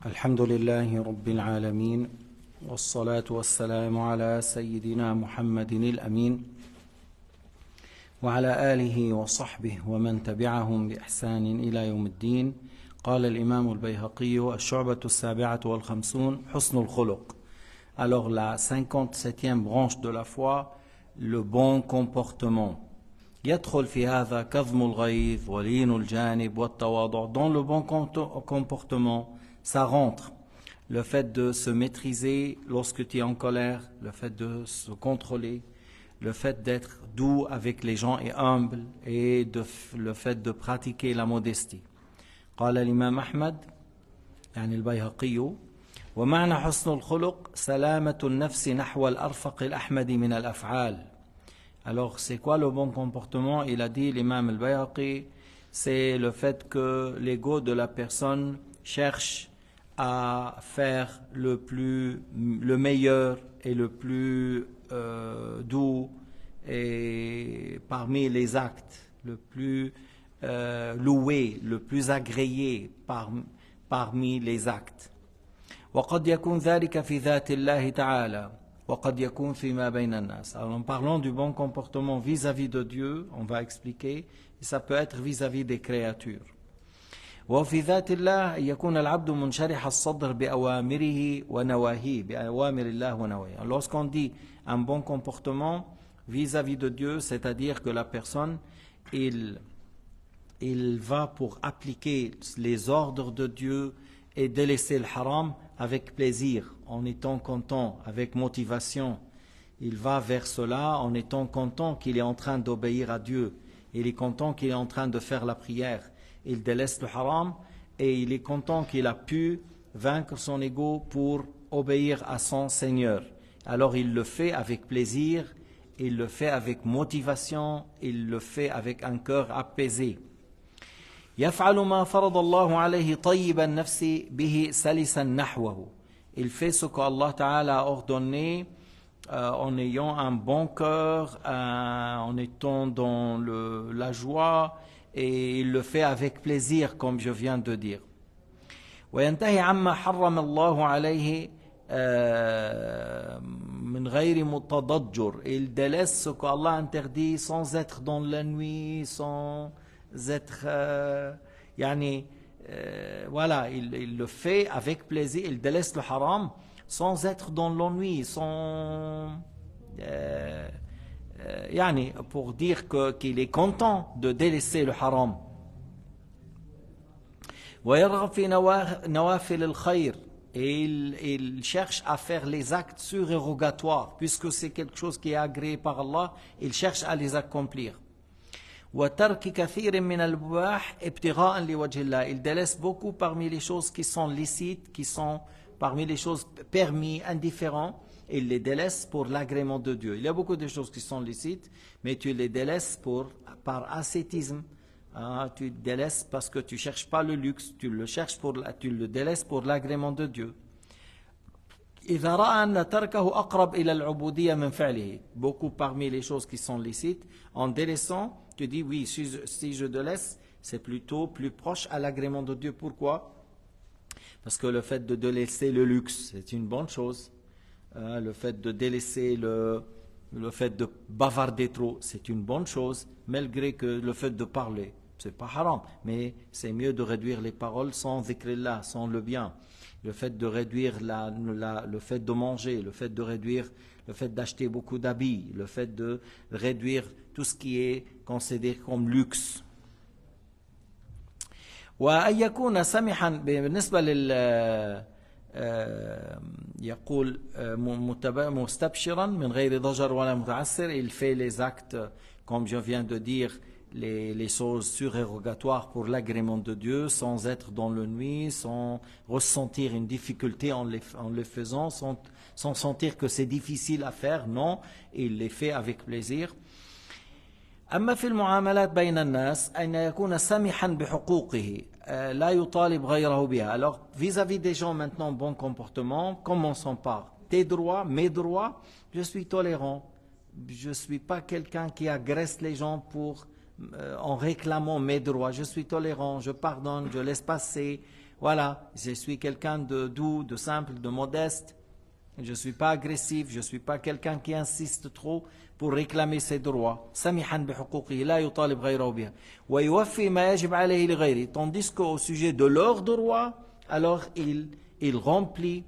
الحمد لله رب العالمين والصلاة والسلام على سيدنا محمد الأمين وعلى آله وصحبه ومن تبعهم بإحسان إلى يوم الدين. قال الإمام البيهقي الشعبة 57 حسن الخلق. Alors la 57e branche de la foi, le bon comportement. يدخل في هذا كظم الغيظ ولين الجانب والتواضع. Dans le bon comportement, ça rentre le fait de se maîtriser lorsque tu es en colère, le fait de se contrôler, le fait d'être doux avec les gens et humble, et le fait de pratiquer la modestie. قال الإمام أحمد يعني البيهقي ومعنى حسن الخلق سلامة النفس نحو الأرفق الأحمد من الأفعال. Alors c'est quoi le bon comportement? Il a dit l'imam al-Bayhaqi, c'est le fait que l'ego de la personne cherche à faire le meilleur et le plus doux et parmi les actes, le plus loué, le plus agréé parmi les actes. وقد يكون ذلك في ذات الله تعالى وقد يكون فيما بين الناس. Alors en parlant du bon comportement vis-à-vis de Dieu, on va expliquer, ça peut être vis-à-vis des créatures. وفي ذات الله يكون العبد منشرح الصدر بأوامره ونواهيه بأوامر الله ونواهيه. Lorsqu'on dit un bon comportement vis-à-vis de Dieu, c'est-à-dire que la personne il va pour appliquer les ordres de Dieu et délaisser le haram avec plaisir, en étant content, avec motivation. Il va vers cela en étant content qu'il est en train d'obéir à Dieu. Il est content qu'il est en train de faire la prière. Il délaisse le haram et il est content qu'il a pu vaincre son ego pour obéir à son Seigneur. Alors il le fait avec plaisir, il le fait avec motivation, il le fait avec un cœur apaisé. يفعل ما فرض الله عليه طيب النفس به سلسا نحوه. Il fait ce qu'Allah Ta'ala a ordonné en ayant un bon cœur, en étant dans la joie, et il le fait avec plaisir comme je viens de dire. وينتهي عما حرم الله عليه من غير متضجر. Il délaisse ce qu'Allah interdit sans être dans l'ennui, sans être voilà, il le fait avec plaisir, il délaisse le haram sans être dans l'ennui, sans pour dire qu'il est content de délaisser le haram. ويرغب في نوافل الخير. Et il cherche à faire les actes surérogatoires, puisque c'est quelque chose qui est agréé par Allah, il cherche à les accomplir. وترك كثير من البواح ابتغاء لوجه الله. Il délaisse beaucoup parmi les choses qui sont licites, qui sont parmi les choses permis, indifférents. Il les délaisse pour l'agrément de Dieu. Il y a beaucoup de choses qui sont licites, mais tu les délaisses par ascétisme. Tu délaisses parce que tu ne cherches pas le luxe, tu le délaisses pour l'agrément de Dieu. إذا رأى أن تركه أقرب إلى العبودية من فعله. Beaucoup parmi les choses qui sont licites, en délaissant, tu dis oui, si je délaisse, c'est plutôt plus proche à l'agrément de Dieu. Pourquoi? Parce que le fait de délaisser le luxe, c'est une bonne chose. Le fait de délaisser le fait de bavarder trop, c'est une bonne chose, malgré que le fait de parler, c'est pas haram, mais c'est mieux de réduire les paroles sans zikrillah, sans le bien. Le fait de réduire le fait de manger, le fait de réduire le fait d'acheter beaucoup d'habits, le fait de réduire tout ce qui est considéré comme luxe. وأن يكون سمحا بالنسبة يقول مستبشرا من غير ضجر ولا متعسر. Il fait les actes, comme je viens de dire, les choses surérogatoires pour l'agrément de Dieu, sans être dans le nuit, sans ressentir une difficulté en les faisant, sans sentir que c'est difficile à faire. Non, il les fait avec plaisir. أما في المعاملات بين الناس أن يكون سمحا بحقوقه لا يطالب غيره بها. Alors vis-à-vis des gens maintenant, bon comportement, commençons par tes droits, mes droits. Je suis tolérant, je ne suis pas quelqu'un qui agresse les gens en réclamant mes droits. Je suis tolérant, je pardonne, je laisse passer. voilà, je suis quelqu'un de doux, de simple, de modeste. Je ne suis pas agressif, je ne suis pas quelqu'un qui insiste trop pour réclamer ses droits. سمحا بحقوقه لا يطالب غيره بها ويوفي ما يجب عليه لغيره. Tandis qu'au sujet de leurs droits, alors il remplit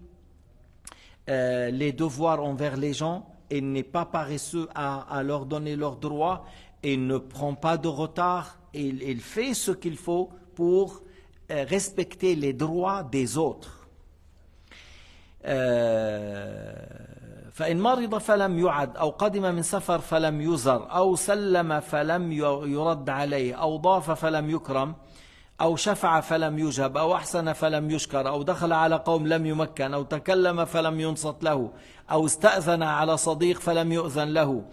les devoirs envers les gens et n'est pas paresseux à leur donner leurs droits et ne prend pas de retard. Il fait ce qu'il faut pour respecter les droits des autres. فإن مرض فلم يعد أو قدم من سفر فلم يزر أو سلم فلم يرد عليه أو ضاف فلم يكرم أو شفع فلم يجب أو أحسن فلم يشكر أو دخل على قوم لم يمكن أو تكلم فلم ينصت له أو استأذن على صديق فلم يؤذن له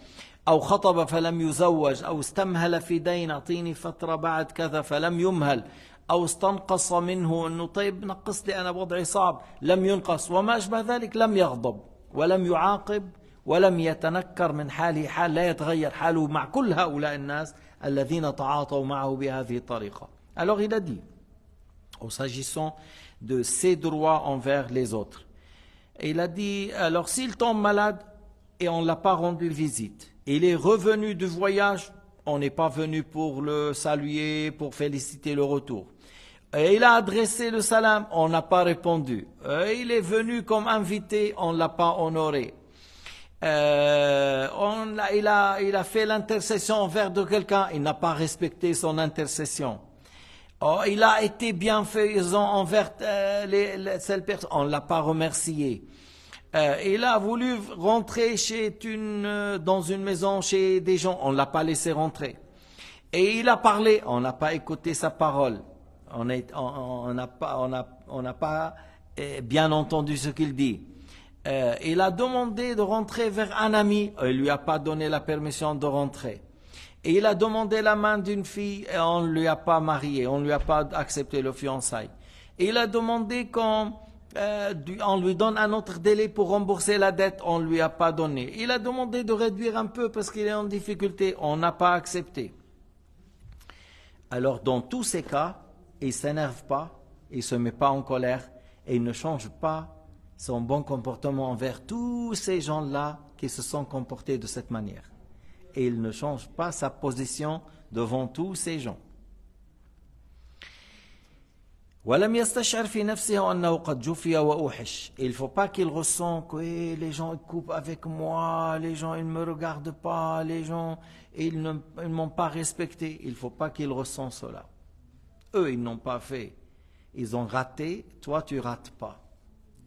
أو خطب فلم يزوج أو استمهل في دين أعطيني فترة بعد كذا فلم يمهل أو استنقص منه أنه طيب نقص لي أنا بوضعي صعب لم ينقص وما أشبه ذلك لم يغضب ولم يعاقب ولم يتنكر من حاله حال لا يتغير حاله مع كل هؤلاء الناس الذين تعاطوا معه بهذه الطريقة. Alors il a dit, s'agissant de ses droits envers les autres, il a dit, alors s'il tombe malade et on ne l'a pas rendu visite, il est revenu du voyage, on n'est pas venu pour le saluer, pour féliciter le retour. Et il a adressé le salam, on n'a pas répondu. Et il est venu comme invité, on ne l'a pas honoré. Il a fait l'intercession envers de quelqu'un, il n'a pas respecté son intercession. Oh, il a été bienfaisant envers celle personne, on ne l'a pas remercié. Il a voulu rentrer dans une maison chez des gens, on ne l'a pas laissé rentrer. Et il a parlé, on n'a pas écouté sa parole. On n'a pas bien entendu ce qu'il dit. Il a demandé de rentrer vers un ami, il ne lui a pas donné la permission de rentrer. Et il a demandé la main d'une fille et on ne lui a pas marié, on ne lui a pas accepté le fiançailles. Et il a demandé qu'on lui donne un autre délai pour rembourser la dette, on ne lui a pas donné. Il a demandé de réduire un peu parce qu'il est en difficulté, on n'a pas accepté. Alors dans tous ces cas, il ne s'énerve pas, il ne se met pas en colère et il ne change pas son bon comportement envers tous ces gens-là qui se sont comportés de cette manière. Et il ne change pas sa position devant tous ces gens. ولم يستشعر في نفسه أنه قد جفي وأوحش. Il ne faut pas qu'il ressent que les gens ils coupent avec moi, les gens ils ne me regardent pas, les gens ils ne m'ont pas respecté. Il ne faut pas qu'il ressent cela. Eux ils n'ont pas fait. Ils ont raté, toi tu rates pas.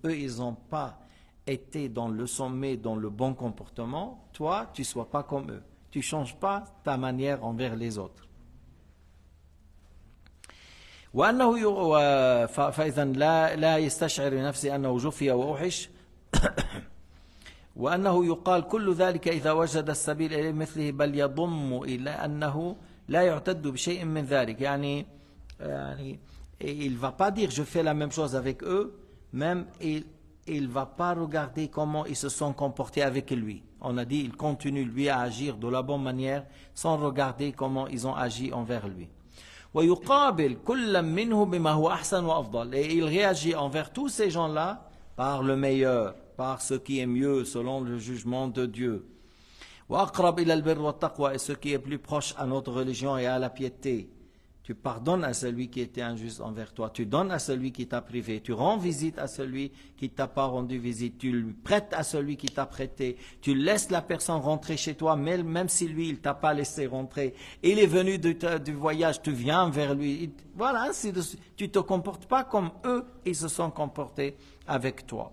Eux ils n'ont pas été dans le sommet, dans le bon comportement, toi tu ne sois pas comme eux. Tu ne changes pas ta manière envers les autres. فإذا لا يستشعر بنفسه أنه جفي وأوحش وأنه يقال كل ذلك إذا وجد السبيل إلى مثله بل يضم إلى أنه لا يعتد بشيء من ذلك يعني il ne va pas dire je fais la même chose avec eux, même il ne va pas regarder comment ils se sont comportés avec lui. On a dit il continue lui à agir de la bonne manière sans regarder comment ils ont agi envers lui. ويقابل كل منه بما هو أحسن وأفضل. Et il réagit envers tous ces gens-là par le meilleur, par ce qui est mieux selon le jugement de Dieu. وأقرب إلى البر والتقوى, et ce qui est plus proche à notre religion et à la piété. Tu pardonnes à celui qui était injuste envers toi. Tu donnes à celui qui t'a privé. Tu rends visite à celui qui ne t'a pas rendu visite. Tu lui prêtes à celui qui t'a prêté. Tu laisses la personne rentrer chez toi, même si lui, il ne t'a pas laissé rentrer. Il est venu du voyage, tu viens vers lui. Voilà, ainsi de suite. Tu ne te comportes pas comme eux, ils se sont comportés avec toi.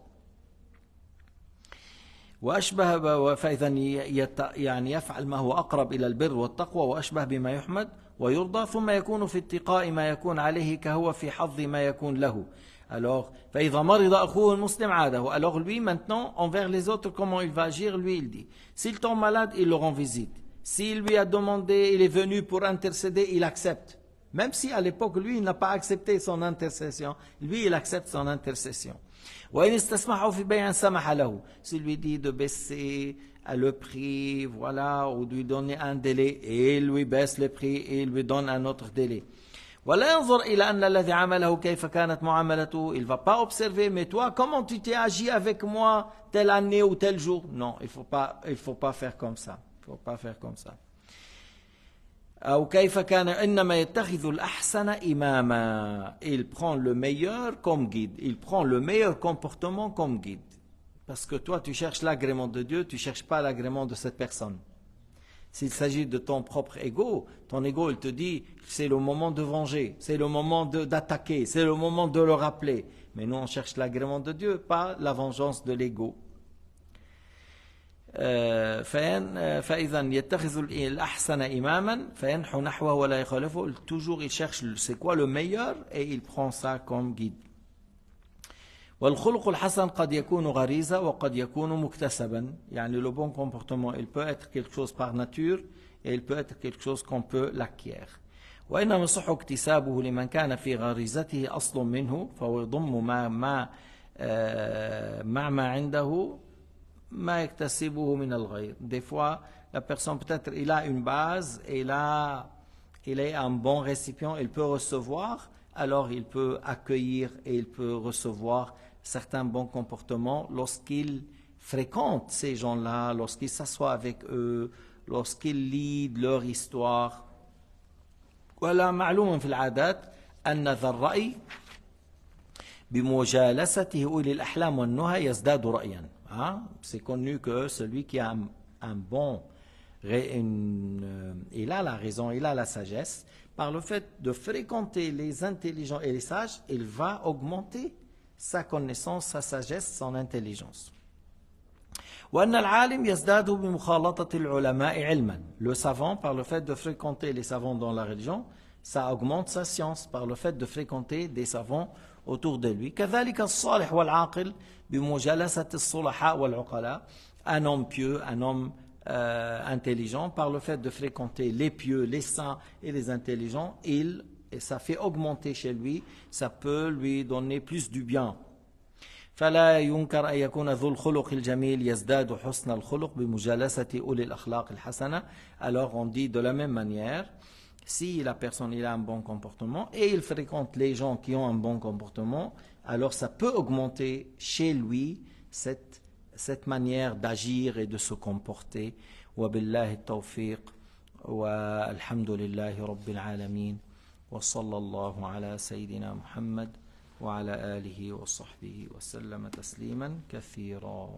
وأشبه فإذا يعني يفعل ما هو أقرب إلى البر والتقوى وأشبه بما يحمد ويرضى ثم يكون في اتقاء ما يكون عليه كهو في حظ ما يكون له. Alors, فإذا مرض أخوه المسلم عاده. Alors lui maintenant, envers les autres, comment il va agir? Lui il dit, s'il tombe malade, il le rend visite. S'il lui a demandé, il est venu pour intercéder, il accepte. Même si à l'époque, lui, il n'a pas accepté son intercession, lui, il accepte son intercession. وإن استسمحه في بيع سمح له. S'il lui dit de baisser le prix, voilà, ou de lui donner un délai, et il lui baisse le prix et il lui donne un autre délai. ولا ينظر إلى أن الذي عمله كيف كانت معاملته. Il ne va pas observer, mais toi, comment tu t'es agi avec moi telle année ou tel jour. Non, il faut pas faire comme ça. Il faut pas faire comme ça. أو كيف كان إنما يتخذ الأحسن إماما. Il prend le meilleur comme guide. Il prend le meilleur comportement comme guide. Parce que toi, tu cherches l'agrément de Dieu, tu ne cherches pas l'agrément de cette personne. S'il s'agit de ton propre ego, ton ego, il te dit, c'est le moment de venger, c'est le moment d'attaquer, c'est le moment de le rappeler. Mais nous, on cherche l'agrément de Dieu, pas la vengeance de l'ego. فإذا يتخذ الأحسن إماما فينحو نحوه ولا يخالفه. Toujours, il cherche c'est quoi le meilleur et il prend ça comme guide. والخلق الحسن قد يكون غريزة وقد يكون مكتسبا. يعني le bon comportement, il peut être quelque chose par nature et il peut être quelque chose qu'on peut l'acquérir. وإنما يصح اكتسابه لمن كان في غريزته أصل منه فهو يضم ما عنده ما يكتسبه من الغير. Des fois, la personne peut-être il a une base, il est un bon récipient, il peut recevoir, alors il peut accueillir et il peut recevoir certains bons comportements lorsqu'il fréquente ces gens-là, lorsqu'il s'assoit avec eux, lorsqu'il lit leur histoire. ولا معلوم في العادات أن ذا الرأي بمجالسته أولي الأحلام والنهى يزداد رأيا. C'est connu que celui qui a un bon, il a la raison, il a la sagesse, par le fait de fréquenter les intelligents et les sages, il va augmenter sa connaissance, sa sagesse, son intelligence. وأن العالم يزداد بمخالطة العلماء علما. Le savant, par le fait de fréquenter les savants dans la religion, ça augmente sa science par le fait de fréquenter des savants autour de lui. كذلك الصالح والعاقل بمجالسة الصلحاء والعقلاء. Un homme pieux, un homme intelligent, par le fait de fréquenter les pieux, les saints et les intelligents, et ça fait augmenter chez lui, ça peut lui donner plus du bien. فلا ينكر أن يكون ذو الخلق الجميل يزداد حسن الخلق بمجالسة أولي الأخلاق الحسنة. Alors on dit de la même manière, si la personne il a un bon comportement et il fréquente les gens qui ont un bon comportement, alors ça peut augmenter chez lui cette manière d'agir et de se comporter. وبالله التوفيق والحمد لله رب العالمين وصلى الله على سيدنا محمد وعلى آله وصحبه وسلم تسليما كثيرا.